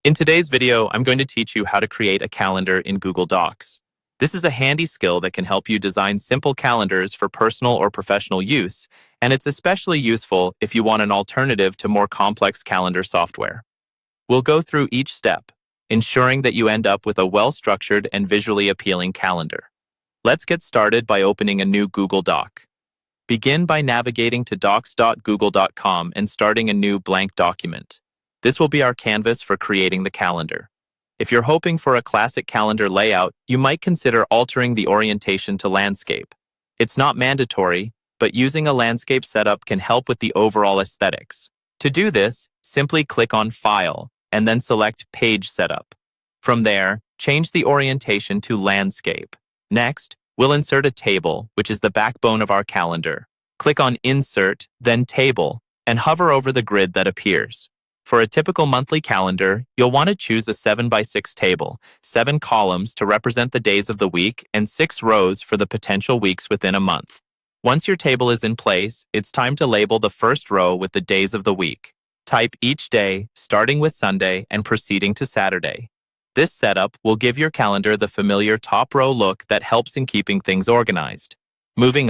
In today's video, I'm going to teach you how to create a calendar in Google Docs. This is a handy skill that can help you design simple calendars for personal or professional use, and it's especially useful if you want an alternative to more complex calendar software. We'll go through each step, ensuring that you end up with a well-structured and visually appealing calendar. Let's get started by opening a new Google Doc. Begin by navigating to docs.google.com and starting a new blank document. This will be our canvas for creating the calendar. If you're hoping for a classic calendar layout, you might consider altering the orientation to landscape. It's not mandatory, but using a landscape setup can help with the overall aesthetics. To do this, simply click on File and then select Page Setup. From there, change the orientation to Landscape. Next, we'll insert a table, which is the backbone of our calendar. Click on Insert, then Table, and hover over the grid that appears. For a typical monthly calendar, you'll want to choose a 7x6 table, 7 columns to represent the days of the week, and 6 rows for the potential weeks within a month. Once your table is in place, it's time to label the first row with the days of the week. Type each day, starting with Sunday and proceeding to Saturday. This setup will give your calendar the familiar top row look that helps in keeping things organized. Moving